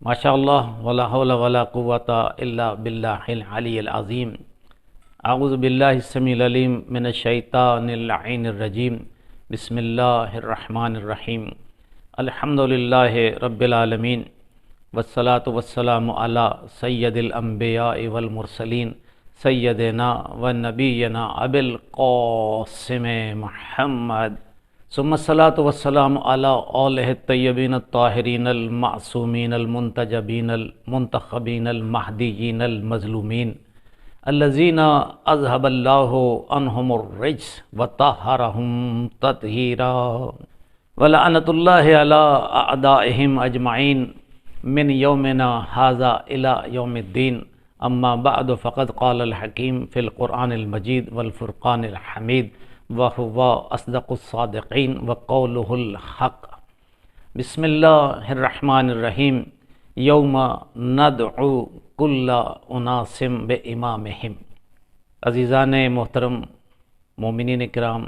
ماشاء اللہ ولا حول ولا قوة الا باللہ العلی العظیم۔ اعوذ باللہ السمیع العلیم من الشیطان اللعین الرجیم۔ بسم اللہ الرحمن الرحیم۔ الحمد للہ رب العالمین، والصلاة والسلام علی سید الانبیاء والمرسلین، سیدنا و نبینا ابی القاسم محمد، ثم الصلاة والسلام علی آلہ الطیبین الطاہرین المعصومین المنتجبین المنتخبین المہدیین المظلومین الذین اذهب اللہ عنہم الرجس وطہرہم تطہیرا، ولعنۃ اللہ علی اعدائہم اجمعین من یومنا ھذا الی یوم الدین۔ اما بعد فقد قال الحکیم فی القرآن المجید والفرقان الحمید، وَهُوَ أَصْدَقُ الصَّادِقِينَ وَقَوْلُهُ الْحَقُّ۔ بسم اللہ الرحمن الرحیم۔ یوم ندعو کل اناس بامامہم۔ عزیزان محترم، مومنین کرام،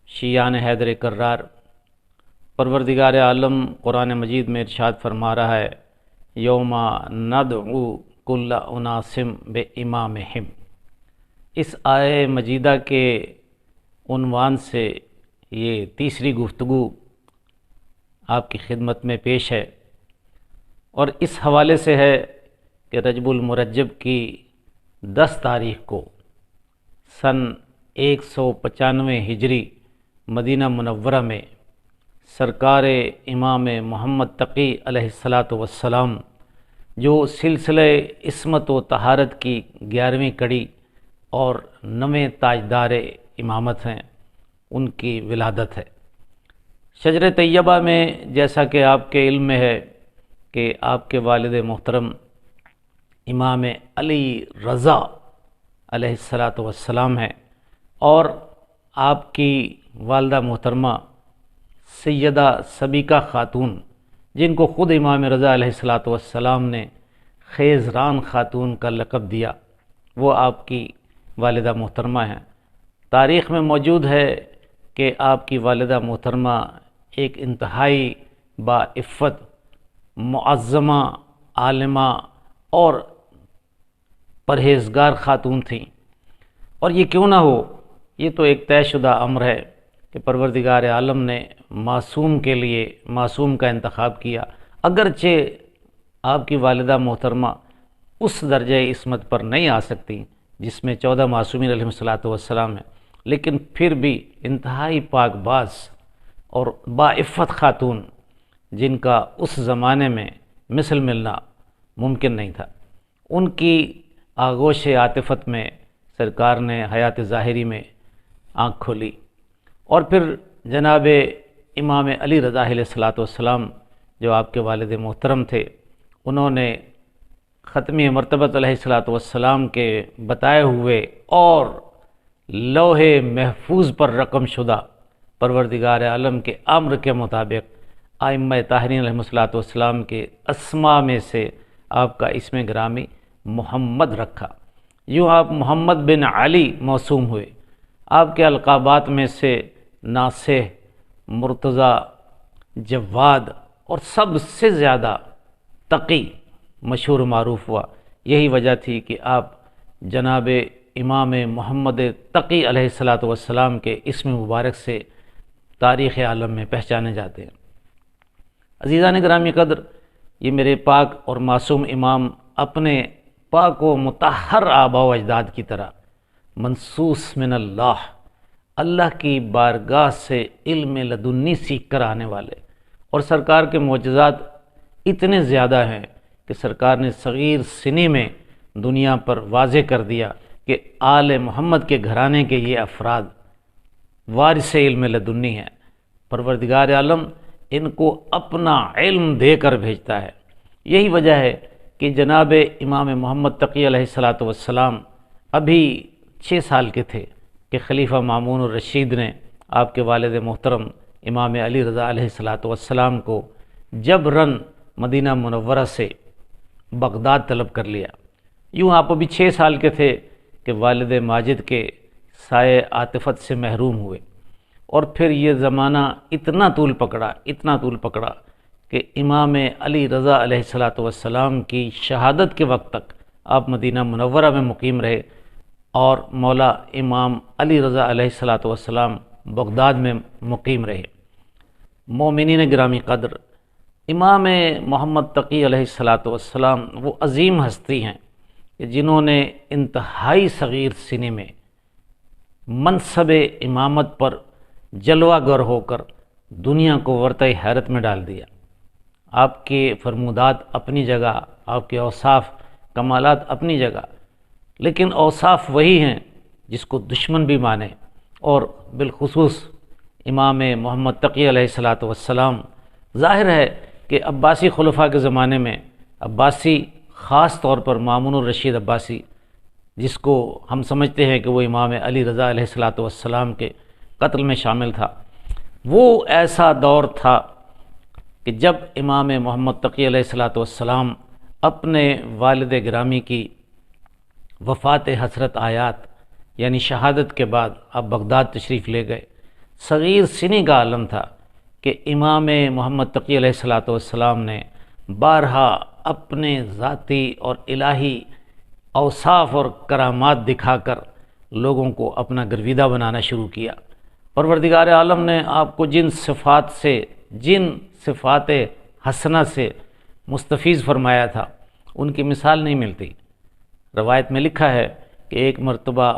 شیعان حیدر کرار، پروردگار عالم قرآن مجید میں ارشاد فرما رہا ہے یوم ندعو کل اناس بامامہم۔ اس آیہ مجیدہ کے عنوان سے یہ تیسری گفتگو آپ کی خدمت میں پیش ہے، اور اس حوالے سے ہے کہ رجب المرجب کی 10 تاریخ کو سن 195 ہجری مدینہ منورہ میں سرکار امام محمد تقی علیہ السلام جو سلسلہ عصمت و طہارت کی 11ویں کڑی اور 9ویں تاجدار امامت ہیں، ان کی ولادت ہے۔ شجر طیبہ میں جیسا کہ آپ کے علم میں ہے کہ آپ کے والد محترم امام علی رضا علیہ السلام ہیں، اور آپ کی والدہ محترمہ سیدہ سبیکہ خاتون، جن کو خود امام رضا علیہ السلام نے خیزران خاتون کا لقب دیا، وہ آپ کی والدہ محترمہ ہیں۔ تاریخ میں موجود ہے کہ آپ کی والدہ محترمہ ایک انتہائی باعفت، معظمہ، عالمہ اور پرہیزگار خاتون تھیں، اور یہ کیوں نہ ہو، یہ تو ایک طے شدہ امر ہے کہ پروردگار عالم نے معصوم کے لیے معصوم کا انتخاب کیا۔ اگرچہ آپ کی والدہ محترمہ اس درجہ عصمت پر نہیں آ سکتی جس میں 14 معصومین علیہ السلام ہیں، لیکن پھر بھی انتہائی پاک باز اور باعفت خاتون، جن کا اس زمانے میں مثل ملنا ممکن نہیں تھا، ان کی آغوش عاطفت میں سرکار نے حیات ظاہری میں آنکھ کھولی، اور پھر جناب امام علی رضا علیہ السلام جو آپ کے والد محترم تھے، انہوں نے ختمی مرتبت علیہ السلام کے بتائے ہوئے اور لوح محفوظ پر رقم شدہ پروردگار عالم کے امر کے مطابق ائمہ طاہرین علیہ السلام کے اسماء میں سے آپ کا اسم گرامی محمد رکھا۔ یوں آپ محمد بن علی موسوم ہوئے۔ آپ کے القابات میں سے ناصح، مرتضی، جواد اور سب سے زیادہ تقی مشہور و معروف ہوا۔ یہی وجہ تھی کہ آپ جناب امام محمد تقی علیہ السلام کے اسم مبارک سے تاریخ عالم میں پہچانے جاتے ہیں۔ عزیزان گرامی قدر، یہ میرے پاک اور معصوم امام اپنے پاک و مطہر آباء و اجداد کی طرح منصوص من اللہ کی بارگاہ سے علم لدنی سیکھ کر آنے والے، اور سرکار کے معجزات اتنے زیادہ ہیں کہ سرکار نے صغیر سنی میں دنیا پر واضح کر دیا کہ آل محمد کے گھرانے کے یہ افراد وارث علم لدنی ہیں۔ پروردگار عالم ان کو اپنا علم دے کر بھیجتا ہے۔ یہی وجہ ہے کہ جناب امام محمد تقی علیہ السلام ابھی 6 سال کے تھے کہ خلیفہ مامون الرشید نے آپ کے والد محترم امام علی رضا علیہ السلام کو جبراً مدینہ منورہ سے بغداد طلب کر لیا۔ یوں آپ ابھی 6 سال کے تھے کہ والد ماجد کے سائے عاطفت سے محروم ہوئے، اور پھر یہ زمانہ اتنا طول پکڑا کہ امام علی رضا علیہ الصلاۃ والسلام کی شہادت کے وقت تک آپ مدینہ منورہ میں مقیم رہے، اور مولا امام علی رضا علیہ الصلاۃ والسلام بغداد میں مقیم رہے۔ مومنین گرامی قدر، امام محمد تقی علیہ الصلاۃ والسلام وہ عظیم ہستی ہیں کہ جنہوں نے انتہائی صغیر سنے میں منصب امامت پر جلوہ گر ہو کر دنیا کو ورطہ حیرت میں ڈال دیا۔ آپ کے فرمودات اپنی جگہ، آپ کے اوصاف کمالات اپنی جگہ، لیکن اوصاف وہی ہیں جس کو دشمن بھی مانے، اور بالخصوص امام محمد تقی علیہ الصلاۃ والسلام۔ ظاہر ہے کہ عباسی خلفاء کے زمانے میں عباسی، خاص طور پر مامون الرشید عباسی، جس کو ہم سمجھتے ہیں کہ وہ امام علی رضا علیہ الصلاۃ والسلام کے قتل میں شامل تھا، وہ ایسا دور تھا کہ جب امام محمد تقی علیہ الصلاۃ والسلام اپنے والد گرامی کی وفات حسرت آیات یعنی شہادت کے بعد آپ بغداد تشریف لے گئے۔ صغیر سنی کا عالم تھا کہ امام محمد تقی علیہ الصلاۃ والسلام نے بارہا اپنے ذاتی اور الہی اوصاف اور کرامات دکھا کر لوگوں کو اپنا گرویدہ بنانا شروع کیا۔ پروردگار عالم نے آپ کو جن صفات حسنہ سے مستفیض فرمایا تھا، ان کی مثال نہیں ملتی۔ روایت میں لکھا ہے کہ ایک مرتبہ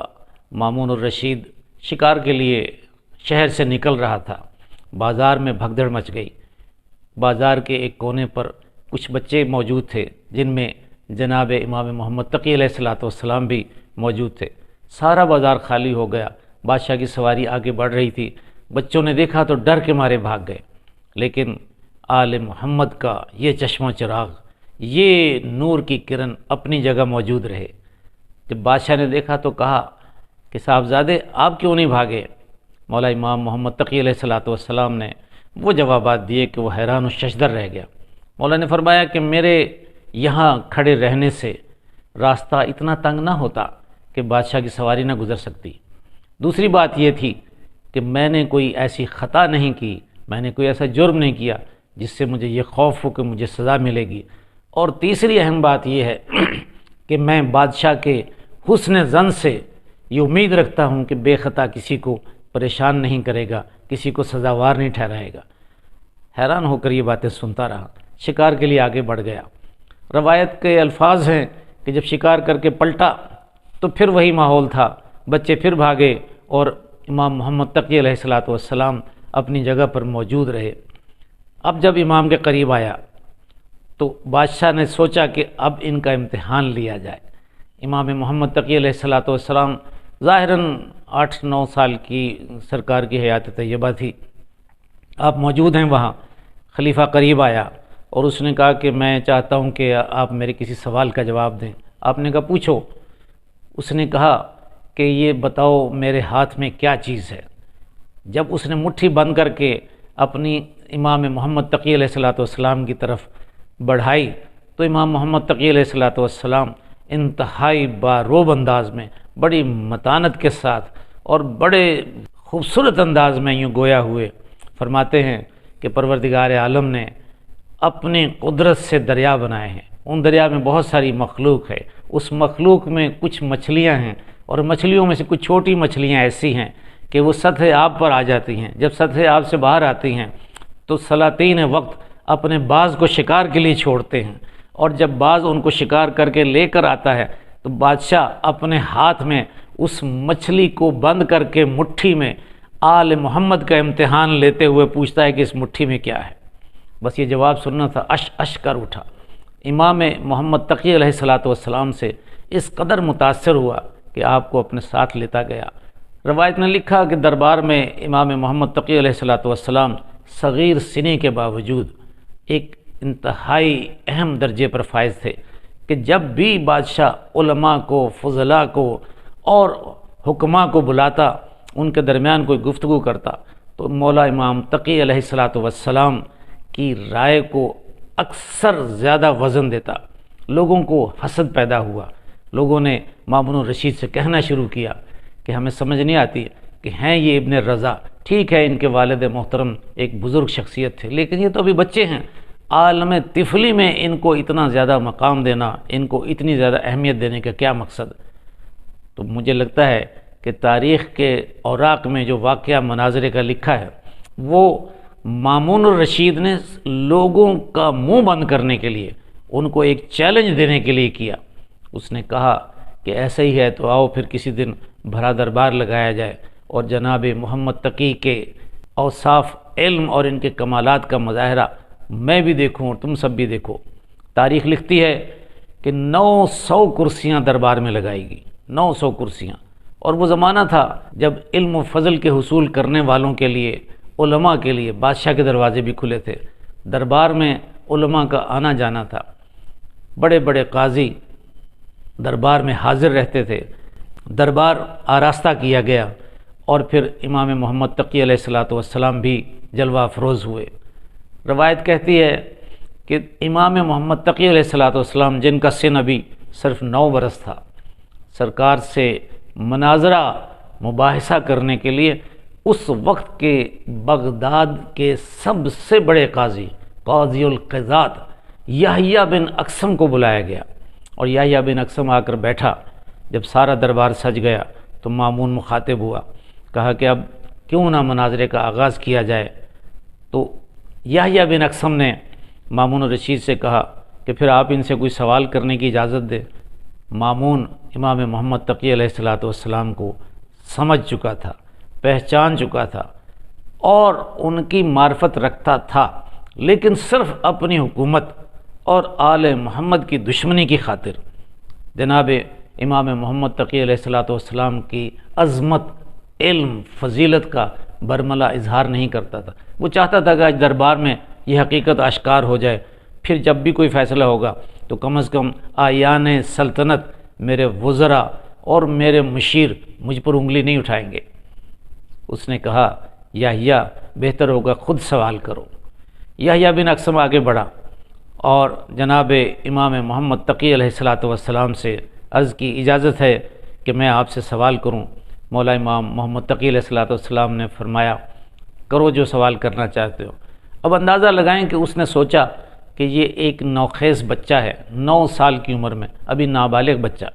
مامون الرشید شکار کے لیے شہر سے نکل رہا تھا، بازار میں بھگدڑ مچ گئی۔ بازار کے ایک کونے پر کچھ بچے موجود تھے جن میں جناب امام محمد تقی علیہ الصلاۃ والسلام بھی موجود تھے۔ سارا بازار خالی ہو گیا، بادشاہ کی سواری آگے بڑھ رہی تھی، بچوں نے دیکھا تو ڈر کے مارے بھاگ گئے، لیکن آل محمد کا یہ چشمہ چراغ، یہ نور کی کرن اپنی جگہ موجود رہے۔ جب بادشاہ نے دیکھا تو کہا کہ صاحبزادے آپ کیوں نہیں بھاگے؟ مولا امام محمد تقی علیہ الصلاۃ والسلام نے وہ جوابات دیے کہ وہ حیران و ششدر رہ گیا۔ مولا نے فرمایا کہ میرے یہاں کھڑے رہنے سے راستہ اتنا تنگ نہ ہوتا کہ بادشاہ کی سواری نہ گزر سکتی۔ دوسری بات یہ تھی کہ میں نے کوئی ایسی خطا نہیں کی، میں نے کوئی ایسا جرم نہیں کیا جس سے مجھے یہ خوف ہو کہ مجھے سزا ملے گی۔ اور تیسری اہم بات یہ ہے کہ میں بادشاہ کے حسن ظن سے یہ امید رکھتا ہوں کہ بے خطا کسی کو پریشان نہیں کرے گا، کسی کو سزاوار نہیں ٹھہرائے گا۔ حیران ہو کر یہ باتیں سنتا رہا، شکار کے لیے آگے بڑھ گیا۔ روایت کے الفاظ ہیں کہ جب شکار کر کے پلٹا تو پھر وہی ماحول تھا، بچے پھر بھاگے اور امام محمد تقی علیہ الصلاۃ والسلام اپنی جگہ پر موجود رہے۔ اب جب امام کے قریب آیا تو بادشاہ نے سوچا کہ اب ان کا امتحان لیا جائے۔ امام محمد تقی علیہ الصلاۃ والسلام ظاہراً 8-9 سال کی سرکار کی حیات طیبہ تھی، آپ موجود ہیں وہاں۔ خلیفہ قریب آیا اور اس نے کہا کہ میں چاہتا ہوں کہ آپ میرے کسی سوال کا جواب دیں۔ آپ نے کہا پوچھو۔ اس نے کہا کہ یہ بتاؤ میرے ہاتھ میں کیا چیز ہے؟ جب اس نے مٹھی بند کر کے اپنی امام محمد تقی علیہ الصلاۃ والسلام کی طرف بڑھائی تو امام محمد تقی علیہ الصلاۃ والسلام انتہائی باروب انداز میں، بڑی متانت کے ساتھ اور بڑے خوبصورت انداز میں یوں گویا ہوئے فرماتے ہیں کہ پروردگار عالم نے اپنی قدرت سے دریا بنائے ہیں، ان دریا میں بہت ساری مخلوق ہے، اس مخلوق میں کچھ مچھلیاں ہیں، اور مچھلیوں میں سے کچھ چھوٹی مچھلیاں ایسی ہیں کہ وہ سطح آب پر آ جاتی ہیں۔ جب سطح آب سے باہر آتی ہیں تو سلاطین وقت اپنے باز کو شکار کے لیے چھوڑتے ہیں، اور جب باز ان کو شکار کر کے لے کر آتا ہے تو بادشاہ اپنے ہاتھ میں اس مچھلی کو بند کر کے مٹھی میں آل محمد کا امتحان لیتے ہوئے پوچھتا ہے کہ اس مٹھی میں کیا ہے؟ بس یہ جواب سننا تھا، اش کر اٹھا۔ امام محمد تقی علیہ الصلاۃ والسلام سے اس قدر متاثر ہوا کہ آپ کو اپنے ساتھ لیتا گیا۔ روایت نے لکھا کہ دربار میں امام محمد تقی علیہ الصلاۃ والسلام صغیر سنی کے باوجود ایک انتہائی اہم درجے پر فائز تھے کہ جب بھی بادشاہ علماء کو، فضلاء کو اور حکماء کو بلاتا، ان کے درمیان کوئی گفتگو کرتا تو مولا امام تقی علیہ الصلاۃ والسلام کی رائے کو اکثر زیادہ وزن دیتا۔ لوگوں کو حسد پیدا ہوا، لوگوں نے مامون الرشید سے کہنا شروع کیا کہ ہمیں سمجھ نہیں آتی کہ ہیں یہ ابن رضا، ٹھیک ہے ان کے والد محترم ایک بزرگ شخصیت تھے، لیکن یہ تو ابھی بچے ہیں، عالم طفلی میں ان کو اتنا زیادہ مقام دینا، ان کو اتنی زیادہ اہمیت دینے کا کیا مقصد؟ تو مجھے لگتا ہے کہ تاریخ کے اوراق میں جو واقعہ مناظرے کا لکھا ہے وہ مامون الرشید نے لوگوں کا منہ بند کرنے کے لیے، ان کو ایک چیلنج دینے کے لیے کیا۔ اس نے کہا کہ ایسا ہی ہے تو آؤ پھر کسی دن بھرا دربار لگایا جائے اور جناب محمد تقی کے اوصاف علم اور ان کے کمالات کا مظاہرہ میں بھی دیکھوں اور تم سب بھی دیکھو۔ تاریخ لکھتی ہے کہ 900 کرسیاں دربار میں لگائی گئی، 900 کرسیاں۔ اور وہ زمانہ تھا جب علم و فضل کے حصول کرنے والوں کے لیے، علماء کے لیے بادشاہ کے دروازے بھی کھلے تھے، دربار میں علماء کا آنا جانا تھا، بڑے بڑے قاضی دربار میں حاضر رہتے تھے، دربار آراستہ کیا گیا، اور پھر امام محمد تقی علیہ السلام بھی جلوہ افروز ہوئے۔ روایت کہتی ہے کہ امام محمد تقی علیہ السلام جن کا سن ابھی صرف 9 برس تھا، سرکار سے مناظرہ مباحثہ کرنے کے لیے اس وقت کے بغداد کے سب سے بڑے قاضی، قاضی القضات یحییٰ بن اقسم کو بلایا گیا، اور یحییٰ بن اقسم آ کر بیٹھا۔ جب سارا دربار سج گیا تو مامون مخاطب ہوا، کہا کہ اب کیوں نہ مناظرے کا آغاز کیا جائے؟ تو یحییٰ بن اقسم نے مامون الرشید سے کہا کہ پھر آپ ان سے کوئی سوال کرنے کی اجازت دے۔ مامون امام محمد تقی علیہ السلام کو سمجھ چکا تھا، پہچان چکا تھا اور ان کی معرفت رکھتا تھا، لیکن صرف اپنی حکومت اور آل محمد کی دشمنی کی خاطر جناب امام محمد تقی علیہ السلام کی عظمت، علم، فضیلت کا برملا اظہار نہیں کرتا تھا۔ وہ چاہتا تھا کہ آج دربار میں یہ حقیقت آشکار ہو جائے، پھر جب بھی کوئی فیصلہ ہوگا تو کم از کم آیان سلطنت، میرے وزراء اور میرے مشیر مجھ پر انگلی نہیں اٹھائیں گے۔ اس نے کہا یحییٰ بہتر ہوگا خود سوال کرو۔ یحییٰ بن اقسم آگے بڑھا اور جناب امام محمد تقی علیہ السلام سے عرض کی اجازت ہے کہ میں آپ سے سوال کروں۔ مولا امام محمد تقی علیہ السلام نے فرمایا کرو جو سوال کرنا چاہتے ہو۔ اب اندازہ لگائیں کہ اس نے سوچا کہ یہ ایک نوخیز بچہ ہے، 9 سال کی عمر میں، ابھی نابالغ بچہ،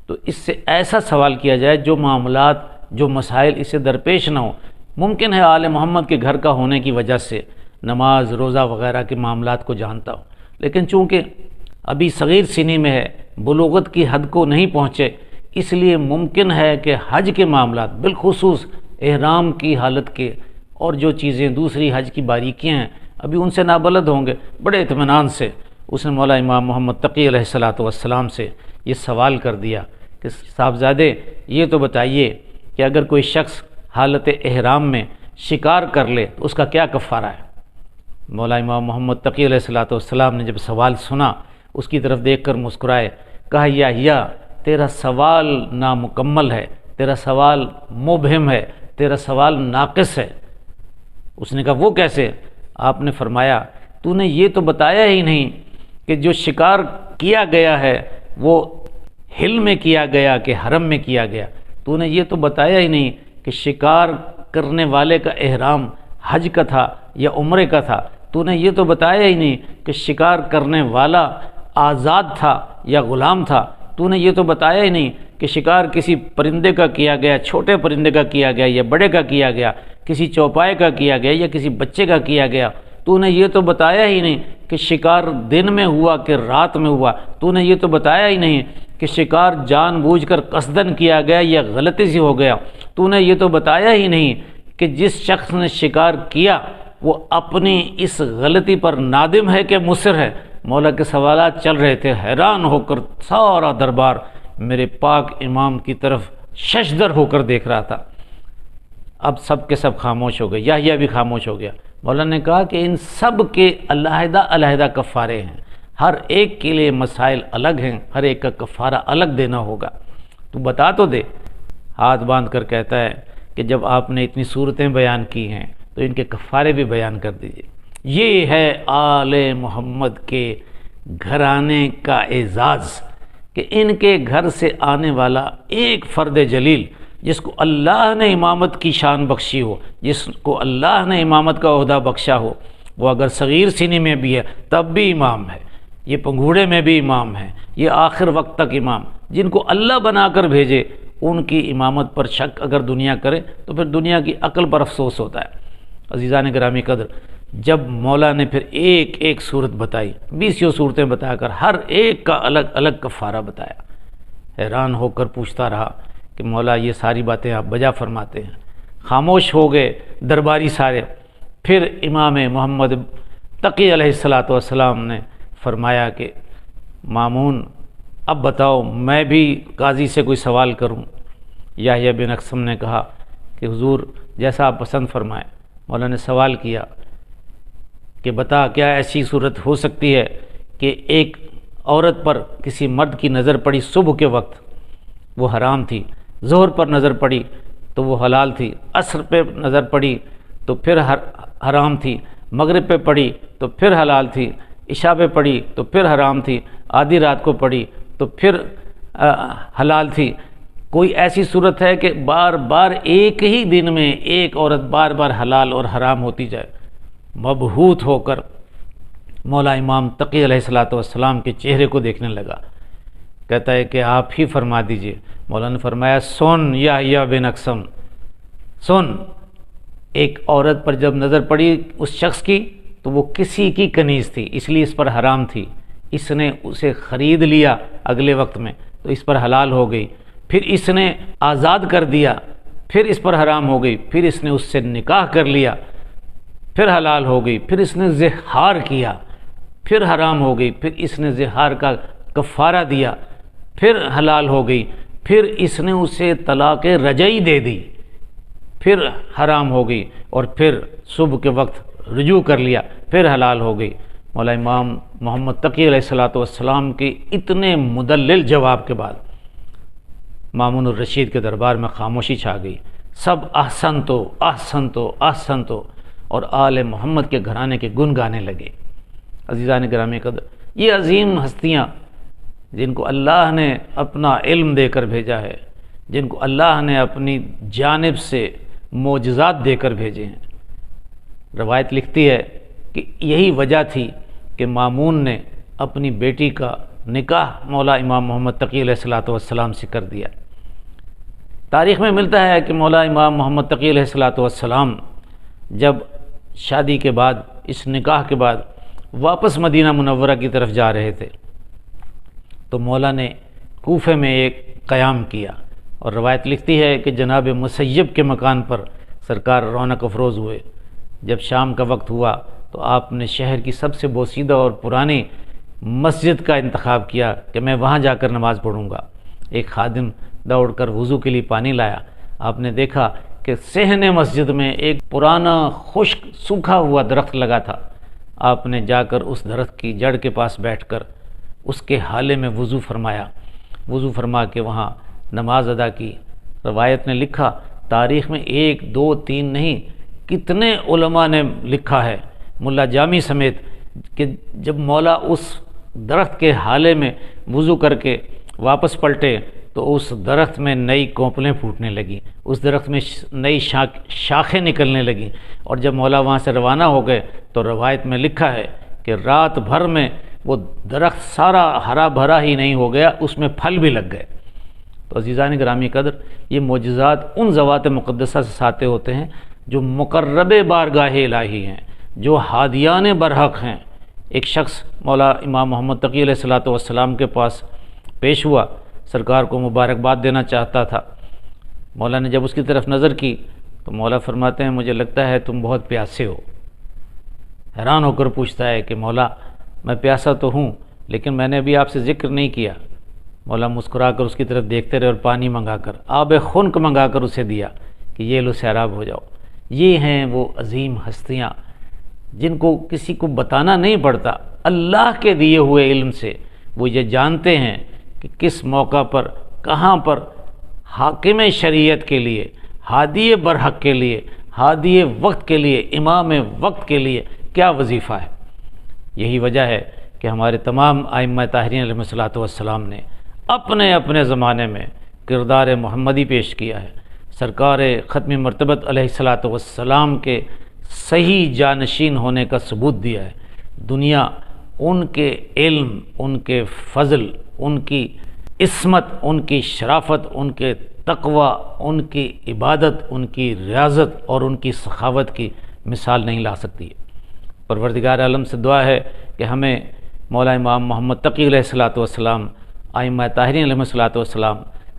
تو اس سے ایسا سوال کیا جائے جو معاملات، جو مسائل اسے درپیش نہ ہوں۔ ممکن ہے آل محمد کے گھر کا ہونے کی وجہ سے نماز، روزہ وغیرہ کے معاملات کو جانتا ہو، لیکن چونکہ ابھی صغیر سنی میں ہے، بلوغت کی حد کو نہیں پہنچے، اس لیے ممکن ہے کہ حج کے معاملات، بالخصوص احرام کی حالت کے اور جو چیزیں دوسری حج کی باریکیاں ہیں، ابھی ان سے نابلد ہوں گے۔ بڑے اطمینان سے اس نے مولا امام محمد تقی علیہ السلام سے یہ سوال کر دیا کہ صاحبزادے یہ تو بتائیے کہ اگر کوئی شخص حالت احرام میں شکار کر لے تو اس کا کیا کفارہ ہے؟ مولا امام محمد تقی علیہ السلام نے جب سوال سنا اس کی طرف دیکھ کر مسکرائے، کہا یحییٰ تیرا سوال نامکمل ہے، تیرا سوال مبہم ہے، تیرا سوال ناقص ہے۔ اس نے کہا وہ کیسے؟ آپ نے فرمایا تو نے یہ تو بتایا ہی نہیں کہ جو شکار کیا گیا ہے وہ ہل میں کیا گیا کہ حرم میں کیا گیا، تو نے یہ تو بتایا ہی نہیں کہ شکار کرنے والے کا احرام حج کا تھا یا عمرے کا تھا، تو نے یہ تو بتایا ہی نہیں کہ شکار کرنے والا آزاد تھا یا غلام تھا، تو نے یہ تو بتایا ہی نہیں کہ شکار کسی پرندے کا کیا گیا، چھوٹے پرندے کا کیا گیا یا بڑے کا کیا گیا، کسی چوپائے کا کیا گیا یا کسی بچے کا کیا گیا، تو نے یہ تو بتایا ہی نہیں کہ شکار دن میں ہوا کہ رات میں ہوا، تو نے یہ تو بتایا ہی نہیں کہ شکار جان بوجھ کر قصدن کیا گیا یا غلطی سے ہو گیا، تو نے یہ تو بتایا ہی نہیں کہ جس شخص نے شکار کیا وہ اپنی اس غلطی پر نادم ہے کہ مصر ہے۔ مولا کے سوالات چل رہے تھے، حیران ہو کر سارا دربار میرے پاک امام کی طرف ششدر ہو کر دیکھ رہا تھا۔ اب سب کے سب خاموش ہو گئے، یحییٰ بھی خاموش ہو گیا۔ مولا نے کہا کہ ان سب کے علیحدہ علیحدہ کفارے ہیں، ہر ایک کے لیے مسائل الگ ہیں، ہر ایک کا کفارہ الگ دینا ہوگا، تو بتا تو دے۔ ہاتھ باندھ کر کہتا ہے کہ جب آپ نے اتنی صورتیں بیان کی ہیں تو ان کے کفارے بھی بیان کر دیجئے۔ یہ ہے آل محمد کے گھرانے کا اعزاز کہ ان کے گھر سے آنے والا ایک فرد جلیل جس کو اللہ نے امامت کی شان بخشی ہو، جس کو اللہ نے امامت کا عہدہ بخشا ہو، وہ اگر صغیر سنی میں بھی ہے تب بھی امام ہے، یہ پنگھوڑے میں بھی امام ہے، یہ آخر وقت تک امام، جن کو اللہ بنا کر بھیجے ان کی امامت پر شک اگر دنیا کرے تو پھر دنیا کی عقل پر افسوس ہوتا ہے۔ عزیزان گرامی قدر، جب مولا نے پھر ایک ایک صورت بتائی، 20 صورتیں بتا کر ہر ایک کا الگ الگ کفارہ بتایا، حیران ہو کر پوچھتا رہا کہ مولا یہ ساری باتیں آپ بجا فرماتے ہیں؟ خاموش ہو گئے درباری سارے۔ پھر امام محمد تقی علیہ السلام نے فرمایا کہ مامون اب بتاؤ میں بھی قاضی سے کوئی سوال کروں؟ یحییٰ بن اقسم نے کہا کہ حضور جیسا آپ پسند فرمائیں۔ مولا نے سوال کیا کہ بتا کیا ایسی صورت ہو سکتی ہے کہ ایک عورت پر کسی مرد کی نظر پڑی صبح کے وقت وہ حرام تھی، ظہر پر نظر پڑی تو وہ حلال تھی، عصر پہ نظر پڑی تو پھر حرام تھی، مغرب پہ پڑی تو پھر حلال تھی، عشاء پہ پڑی تو پھر حرام تھی، آدھی رات کو پڑی تو پھر حلال تھی؟ کوئی ایسی صورت ہے کہ بار بار ایک ہی دن میں ایک عورت بار بار حلال اور حرام ہوتی جائے؟ مبہوت ہو کر مولا امام تقی علیہ السلام کے چہرے کو دیکھنے لگا، کہتا ہے کہ آپ ہی فرما دیجئے۔ مولا نے فرمایا سن یحییٰ بن اقسم، سن، ایک عورت پر جب نظر پڑی اس شخص کی تو وہ کسی کی کنیز تھی، اس لیے اس پر حرام تھی، اس نے اسے خرید لیا اگلے وقت میں تو اس پر حلال ہو گئی، پھر اس نے آزاد کر دیا پھر اس پر حرام ہو گئی، پھر اس نے اس سے نکاح کر لیا پھر حلال ہو گئی، پھر اس نے زہار کیا پھر حرام ہو گئی، پھر اس نے زہار کا کفارہ دیا پھر حلال ہو گئی، پھر اس نے اسے طلاق رجعی دے دی پھر حرام ہو گئی، اور پھر صبح کے وقت رجوع کر لیا پھر حلال ہو گئی۔ مولا امام محمد تقی علیہ السلام کے اتنے مدلل جواب کے بعد مامون الرشید کے دربار میں خاموشی چھا گئی، سب احسنتو احسنتو احسنتو اور آل محمد کے گھرانے کے گن گانے لگے۔ عزیزان گرامی قدر، یہ عظیم ہستیاں جن کو اللہ نے اپنا علم دے کر بھیجا ہے، جن کو اللہ نے اپنی جانب سے معجزات دے کر بھیجے ہیں، روایت لکھتی ہے کہ یہی وجہ تھی کہ مامون نے اپنی بیٹی کا نکاح مولا امام محمد تقی علیہ السلام سے کر دیا۔ تاریخ میں ملتا ہے کہ مولا امام محمد تقی علیہ السلام جب شادی کے بعد اس نکاح کے بعد واپس مدینہ منورہ کی طرف جا رہے تھے تو مولا نے کوفے میں ایک قیام کیا، اور روایت لکھتی ہے کہ جناب مسیب کے مکان پر سرکار رونق افروز ہوئے۔ جب شام کا وقت ہوا تو آپ نے شہر کی سب سے بوسیدہ اور پرانی مسجد کا انتخاب کیا کہ میں وہاں جا کر نماز پڑھوں گا۔ ایک خادم دوڑ کر وضو کے لیے پانی لایا، آپ نے دیکھا کہ صحن مسجد میں ایک پرانا خشک سوکھا ہوا درخت لگا تھا۔ آپ نے جا کر اس درخت کی جڑ کے پاس بیٹھ کر اس کے حالے میں وضو فرمایا، وضو فرما کے وہاں نماز ادا کی۔ روایت نے لکھا، تاریخ میں 1 2 3 نہیں کتنے علماء نے لکھا ہے ملا جامی سمیت کہ جب مولا اس درخت کے حالے میں وضو کر کے واپس پلٹے تو اس درخت میں نئی کونپلیں پھوٹنے لگیں، اس درخت میں نئی شاخیں نکلنے لگیں، اور جب مولا وہاں سے روانہ ہو گئے تو روایت میں لکھا ہے کہ رات بھر میں وہ درخت سارا ہرا بھرا ہی نہیں ہو گیا، اس میں پھل بھی لگ گئے۔ تو عزیزان گرامی قدر، یہ معجزات ان ذوات مقدسہ سے ساتے ہوتے ہیں جو مقرب بارگاہ الہی ہیں، جو ہادیان برحق ہیں۔ ایک شخص مولا امام محمد تقی علیہ السلام کے پاس پیش ہوا، سرکار کو مبارکباد دینا چاہتا تھا۔ مولا نے جب اس کی طرف نظر کی تو مولا فرماتے ہیں مجھے لگتا ہے تم بہت پیاسے ہو۔ حیران ہو کر پوچھتا ہے کہ مولا میں پیاسا تو ہوں لیکن میں نے ابھی آپ سے ذکر نہیں کیا۔ مولا مسکرا کر اس کی طرف دیکھتے رہے اور پانی منگا کر آب خنک منگا کر اسے دیا کہ یہ لو سیراب ہو جاؤ۔ یہ ہیں وہ عظیم ہستیاں جن کو کسی کو بتانا نہیں پڑتا، اللہ کے دیے ہوئے علم سے وہ یہ جانتے ہیں کہ کس موقع پر کہاں پر حاکم شریعت کے لیے، ہادی برحق کے لیے، ہادی وقت کے لیے، امام وقت کے لیے کیا وظیفہ ہے۔ یہی وجہ ہے کہ ہمارے تمام ائمہ طاہرین علیہ السلام نے اپنے اپنے زمانے میں کردار محمدی پیش کیا ہے۔ سرکار ختم مرتبت علیہ السلام کے صحیح جانشین ہونے کا ثبوت دیا ہے۔ دنیا ان کے علم، ان کے فضل، ان کی عصمت، ان کی شرافت، ان کے تقوی، ان کی عبادت، ان کی ریاضت اور ان کی سخاوت کی مثال نہیں لا سکتی۔ پروردگار عالم سے دعا ہے کہ ہمیں مولا امام محمد تقی علیہ الصلوۃ والسلام، ائمہ طاہرین علیہ الصلوۃ والسلام،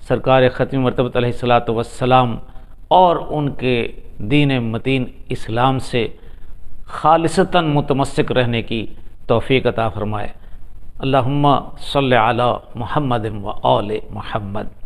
سرکار ختم مرتبہ علیہ الصلوۃ والسلام اور ان کے دین متین اسلام سے خالصتاً متمسک رہنے کی توفیق عطا فرمائے۔ اللہم صلی علی محمد و آل محمد۔